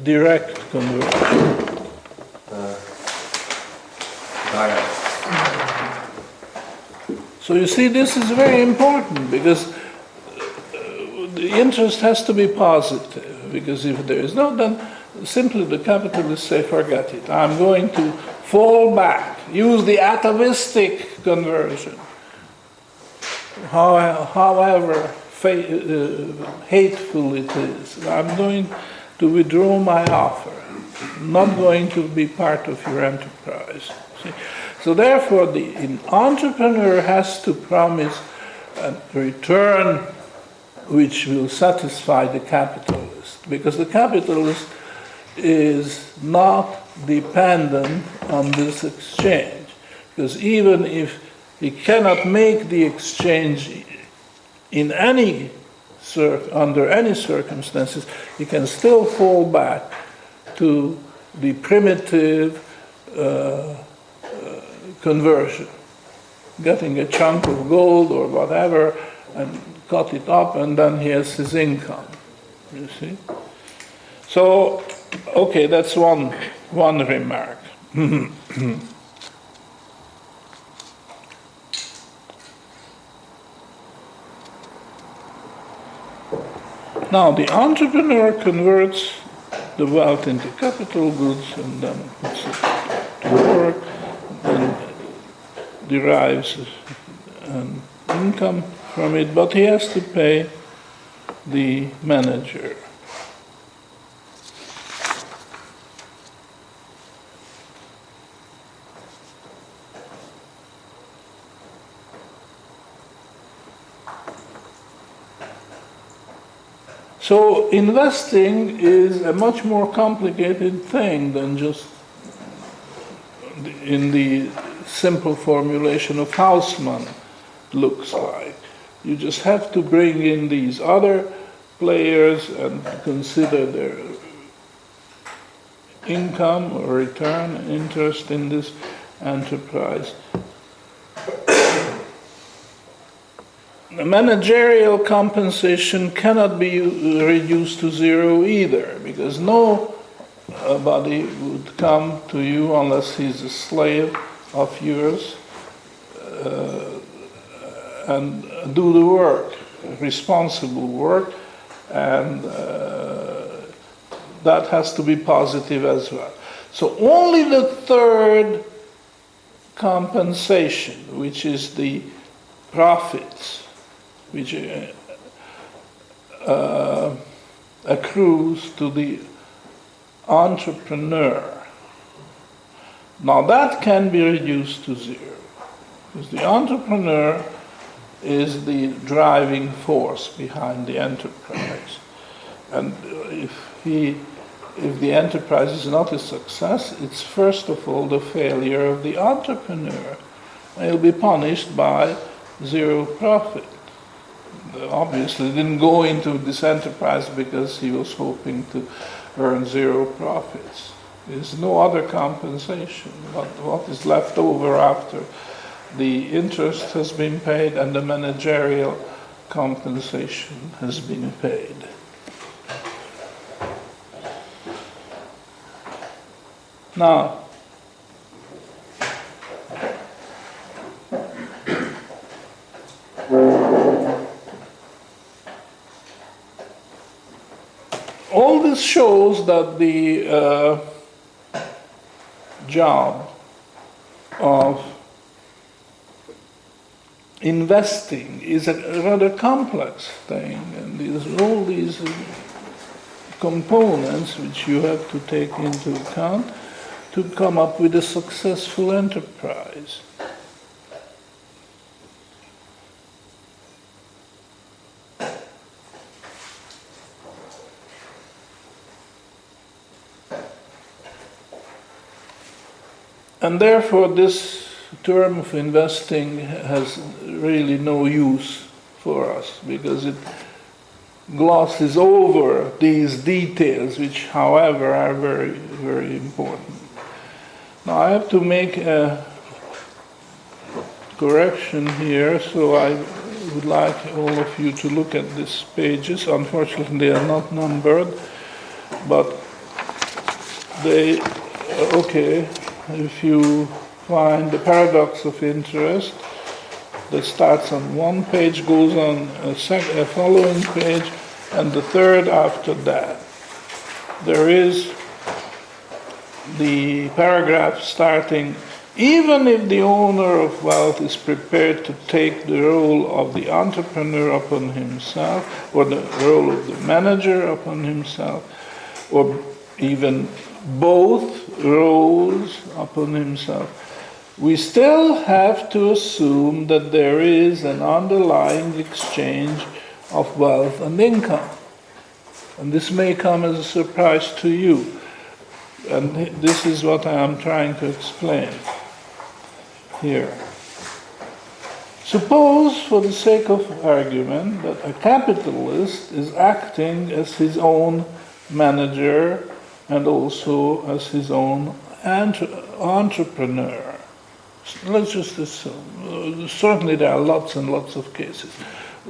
direct conversion. Direct. So you see, this is very important because the interest has to be positive, because if there is no, then simply the capitalists say, forget it. I'm going to fall back, use the atavistic conversion. However hateful it is, I'm going to withdraw my offer. I'm not going to be part of your enterprise. See? So therefore, the entrepreneur has to promise a return which will satisfy the capitalist, because the capitalist is not dependent on this exchange. Because even if he cannot make the exchange in under any circumstances, he can still fall back to the primitive conversion, getting a chunk of gold or whatever and cut it up, and then he has his income. You see? So, okay, that's one remark. Now, the entrepreneur converts the wealth into capital goods and then puts it to work and derives an income from it, but he has to pay the manager. So investing is a much more complicated thing than just in the simple formulation of Hausmann looks like. You just have to bring in these other players and consider their income or return, interest in this enterprise. The managerial compensation cannot be reduced to zero either, because nobody would come to you unless he's a slave of yours and do the work, responsible work, and that has to be positive as well. So only the third compensation, which is the profits, which accrues to the entrepreneur. Now that can be reduced to zero, because the entrepreneur is the driving force behind the enterprise. And if the enterprise is not a success, it's first of all the failure of the entrepreneur. He'll be punished by zero profit. Obviously didn't go into this enterprise because he was hoping to earn zero profits. There's no other compensation. What is left over after the interest has been paid and the managerial compensation has been paid. Now, all this shows that the job of investing is a rather complex thing, and there's all these components which you have to take into account to come up with a successful enterprise. And therefore this term of investing has really no use for us, because it glosses over these details, which however are very, very important. Now I have to make a correction here, so I would like all of you to look at these pages. Unfortunately they are not numbered. But if you find the paradox of interest that starts on one page, goes on a following page, and the third after that, there is the paragraph starting, even if the owner of wealth is prepared to take the role of the entrepreneur upon himself, or the role of the manager upon himself, or even both roles upon himself, we still have to assume that there is an underlying exchange of wealth and income. And this may come as a surprise to you. And this is what I am trying to explain here. Suppose, for the sake of argument, that a capitalist is acting as his own manager and also as his own entrepreneur. Let's just assume. Certainly there are lots and lots of cases.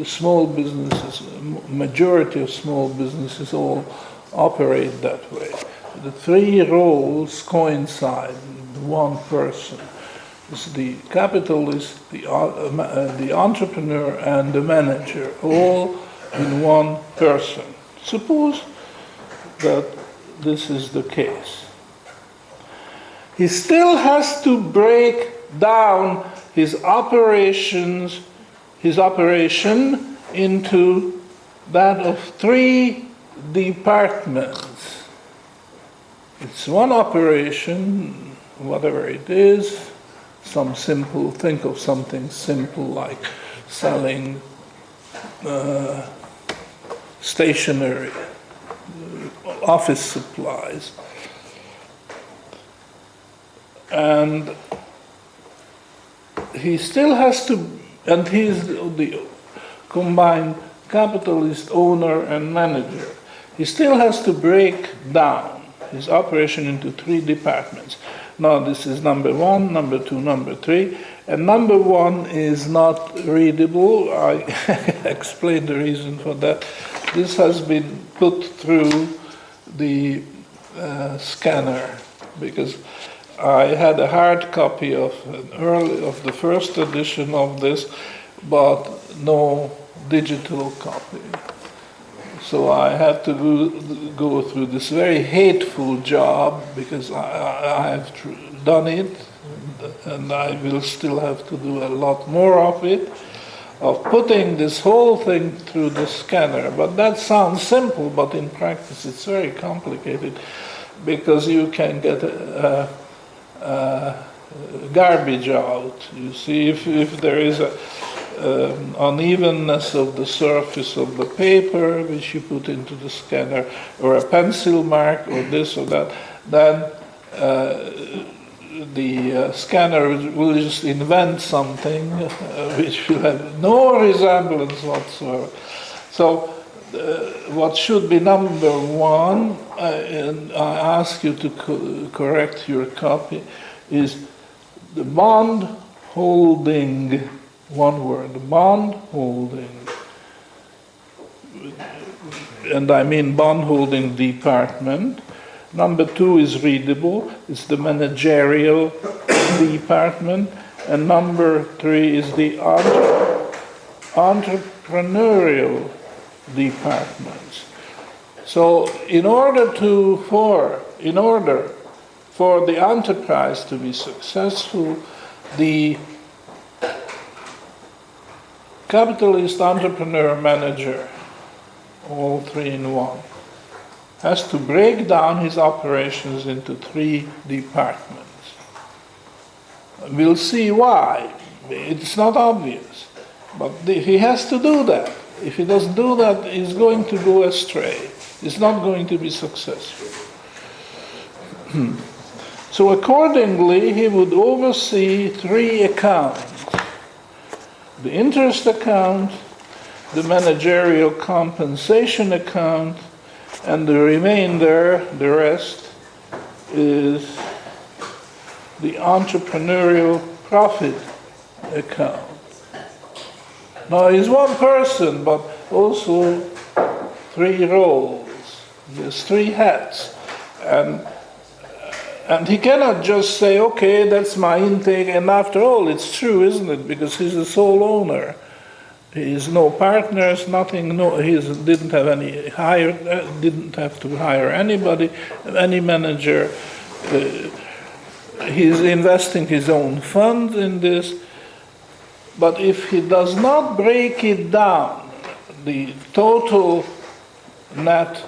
Small businesses, majority of small businesses all operate that way. The three roles coincide in one person. It's the capitalist, the entrepreneur, and the manager, all in one person. Suppose that this is the case. He still has to break down his operation into that of three departments. It's one operation, whatever it is, think of something simple like selling stationery, office supplies. And he still has to, and he's the combined capitalist, owner, and manager. He still has to break down his operation into three departments. Now this is number one, number two, number three, and number one is not readable. I explained the reason for that. This has been put through the scanner because I had a hard copy of the first edition of this, but no digital copy. So I had to go through this very hateful job because I have done it, and I will still have to do a lot more of it, of putting this whole thing through the scanner. But that sounds simple, but in practice it's very complicated because you can get garbage out. You see, if there is unevenness of the surface of the paper which you put into the scanner, or a pencil mark, or this or that, then the scanner will just invent something which will have no resemblance whatsoever. So what should be number one, and I ask you to correct your copy, is the bond holding, one word, bond holding, and I mean bond holding department. Number two is readable, it's the managerial department, and number three is the entrepreneurial departments. So in order for the enterprise to be successful, the capitalist, entrepreneur, manager, all three in one, has to break down his operations into three departments. We'll see why. It's not obvious, but he has to do that. If he doesn't do that, he's going to go astray. He's not going to be successful. So accordingly, he would oversee three accounts: the interest account, the managerial compensation account, and the remainder, the rest, is the entrepreneurial profit account. Now he's one person, but also three roles. He has three hats. And he cannot just say, okay, that's my intake, and after all, it's true, isn't it? Because he's the sole owner. He has no partners, nothing, didn't have to hire anybody, any manager. He's investing his own funds in this. But if he does not break it down, the total net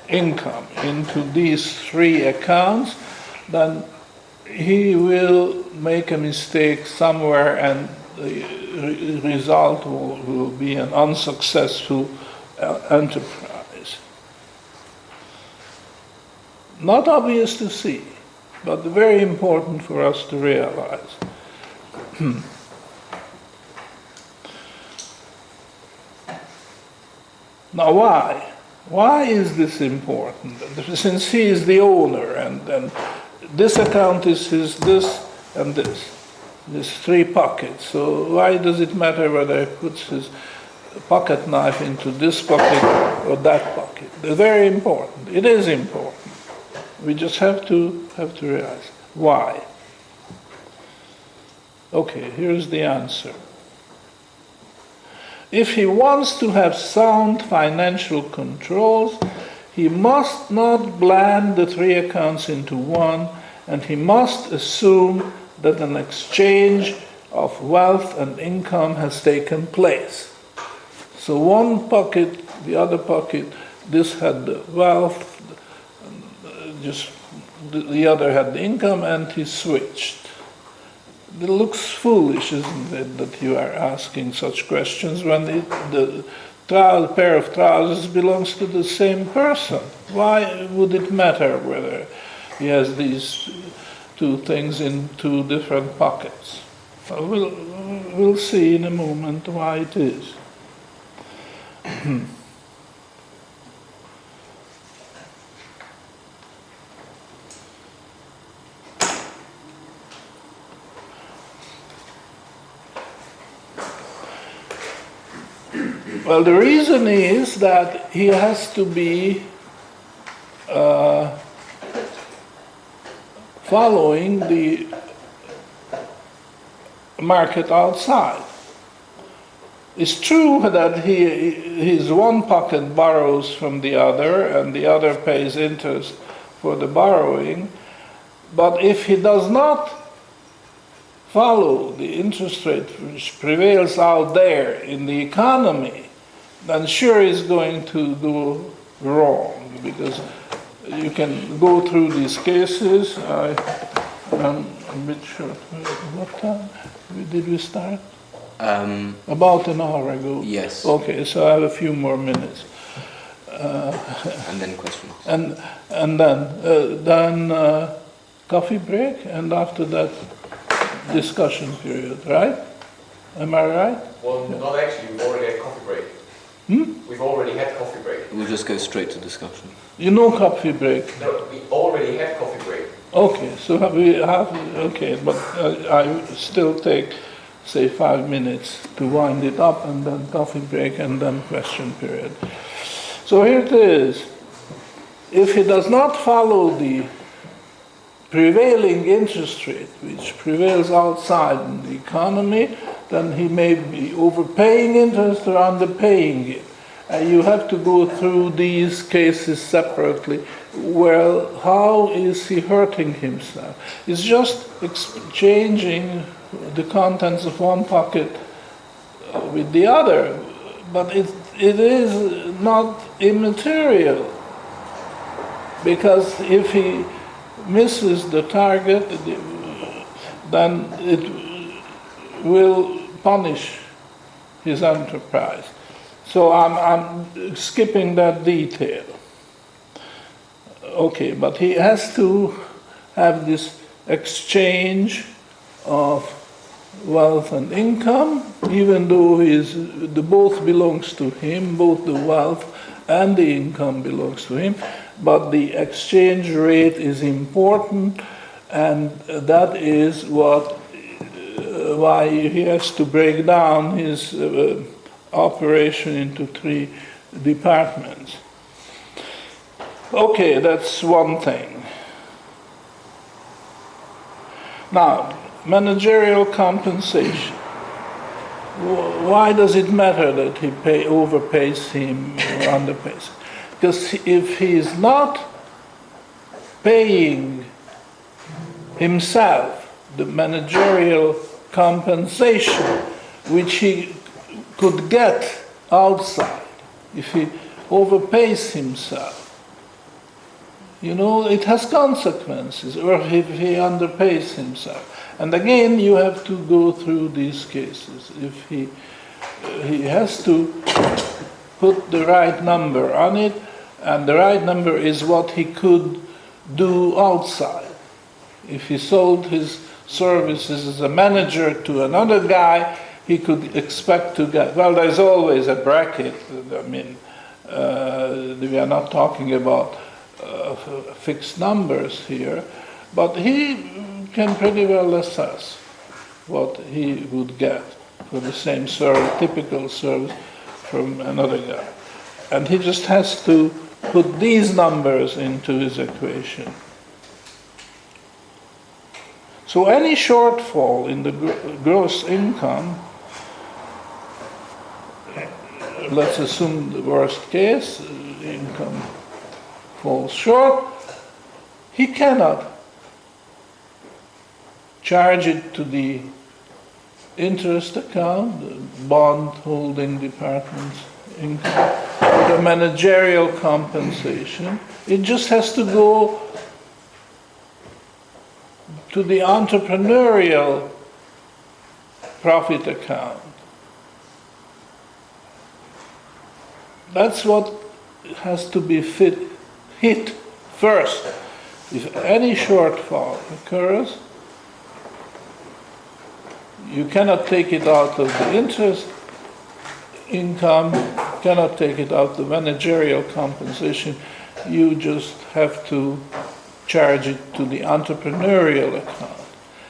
income into these three accounts, then he will make a mistake somewhere, and the result will be an unsuccessful enterprise. Not obvious to see, but very important for us to realize. Now, why? Why is this important? Since he is the owner, and this account is his, this and this. There's three pockets. So why does it matter whether he puts his pocket knife into this pocket or that pocket? They're very important. It is important. We just have to realize why. Okay, here's the answer. If he wants to have sound financial controls, he must not blend the three accounts into one, and he must assume that an exchange of wealth and income has taken place. So one pocket, the other pocket, this had the wealth, just the other had the income, and he switched. It looks foolish, isn't it, that you are asking such questions when the pair of trousers belongs to the same person. Why would it matter whether he has these two things in two different pockets? We'll see in a moment why it is. Well, the reason is that he has to be following the market outside. It's true that his one pocket borrows from the other, and the other pays interest for the borrowing, but if he does not follow the interest rate which prevails out there in the economy, then sure is going to go wrong, because you can go through these cases. I'm a bit short. What time did we start? About an hour ago. Yes. Okay, so I have a few more minutes. And then questions. And then coffee break, and after that discussion period, right? Am I right? Well, not actually. We've already had coffee break. We've already had coffee break. We'll just go straight to discussion. You know coffee break? No, we already had coffee break. Okay, so we have, okay, but I still take, say, 5 minutes to wind it up, and then coffee break, and then question period. So here it is. If he does not follow the prevailing interest rate, which prevails outside in the economy, then he may be overpaying interest or underpaying it. And you have to go through these cases separately. Well, how is he hurting himself? It's just exchanging the contents of one pocket with the other, but it is not immaterial, because if he misses the target, then it will punish his enterprise. So I'm skipping that detail. Okay, but he has to have this exchange of wealth and income, even though both belongs to him, both the wealth and the income belongs to him, but the exchange rate is important, and that is why he has to break down his operation into three departments. Okay, that's one thing. Now, managerial compensation. Why does it matter that he overpays him or underpays him? Because if he is not paying himself the managerial compensation which he could get outside, if he overpays himself, it has consequences, or if he underpays himself. And again, you have to go through these cases. If he has to put the right number on it, and the right number is what he could do outside. If he sold his services as a manager to another guy, he could expect to get, well, there's always a bracket. I mean, we are not talking about fixed numbers here, but he can pretty well assess what he would get for the same service, typical service from another guy. And he just has to put these numbers into his equation. So any shortfall in the gross income, let's assume the worst case, income falls short, he cannot charge it to the interest account, the bond holding department's income, the managerial compensation. It just has to go to the entrepreneurial profit account. That's what has to be hit first. If any shortfall occurs, you cannot take it out of the interest income, cannot take it out of the managerial compensation. You just have to charge it to the entrepreneurial account.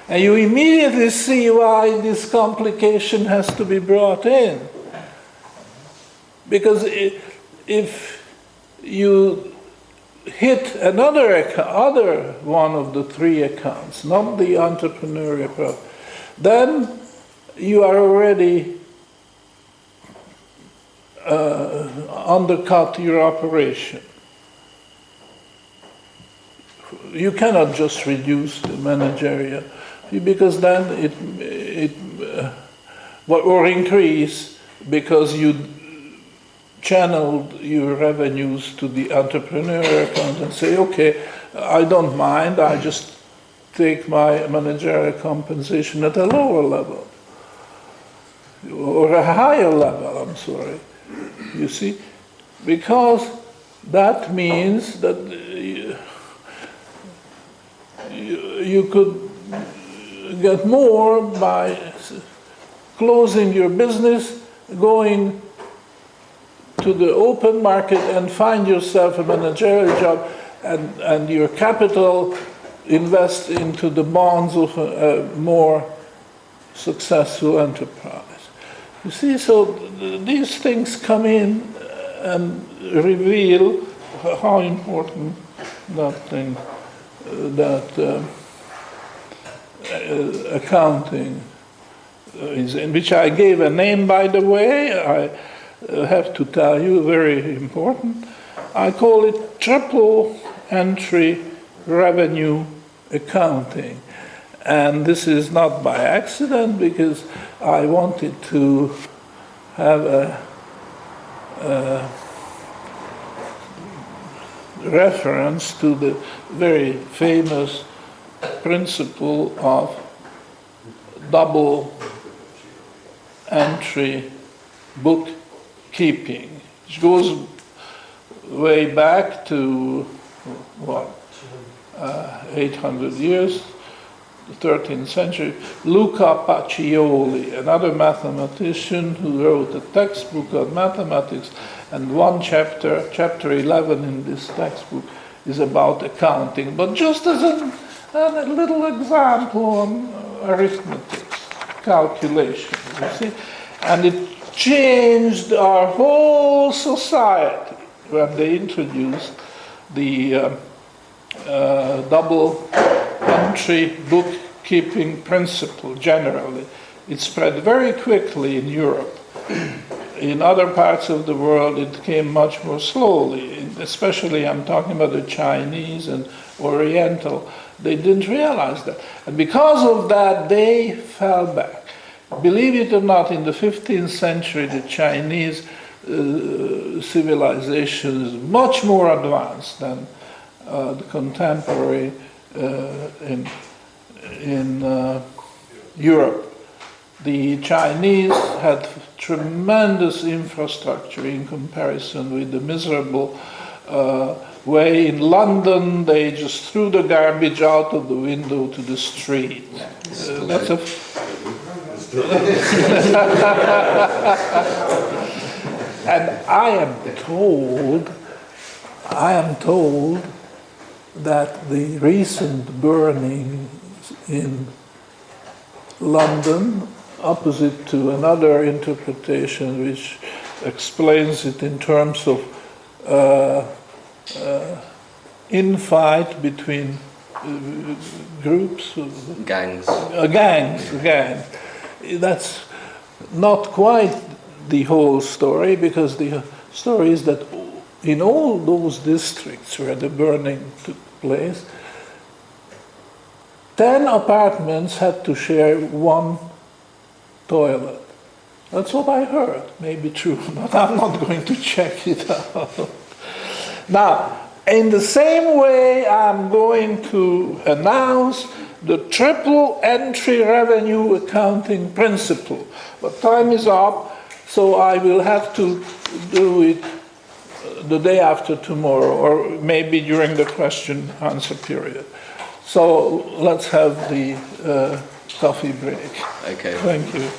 And you immediately see why this complication has to be brought in. Because if you hit other one of the three accounts, not the entrepreneurial profit, then you are already undercut your operation. You cannot just reduce the managerial, because then or increase, because you channeled your revenues to the entrepreneurial account and say, okay, I don't mind, I just take my managerial compensation at a lower level, or a higher level, I'm sorry. You see? Because that means that you could get more by closing your business, going to the open market and find yourself a managerial job, and your capital invest into the bonds of a more successful enterprise. You see, so these things come in and reveal how important that thing, accounting is, in which I gave a name, by the way. I have to tell you, very important. I call it triple entry revenue accounting. And this is not by accident, because I wanted to have a reference to the very famous principle of double entry bookkeeping, which goes way back to 800 years, the 13th century. Luca Pacioli, another mathematician who wrote a textbook on mathematics, and one chapter 11 in this textbook, is about accounting, but just as a little example on arithmetic, calculation, you see. And it changed our whole society when they introduced the double entry bookkeeping principle generally. It spread very quickly in Europe. In other parts of the world, it came much more slowly. Especially, I'm talking about the Chinese and Oriental. They didn't realize that. And because of that, they fell back. Believe it or not, in the 15th century, the Chinese civilization is much more advanced than the contemporary in Europe. The Chinese had tremendous infrastructure in comparison with the miserable way in London. They just threw the garbage out of the window to the street. That's a and I am told that the recent burning in London, opposite to another interpretation which explains it in terms of infight between groups, Gangs. Gangs. That's not quite the whole story, because the story is that in all those districts where the burning took place, 10 apartments had to share one toilet. That's what I heard. Maybe true, but I'm not going to check it out. Now, in the same way, I'm going to announce the triple entry revenue accounting principle. But time is up, so I will have to do it the day after tomorrow, or maybe during the question-answer period. So let's have the coffee break. Okay. Thank you.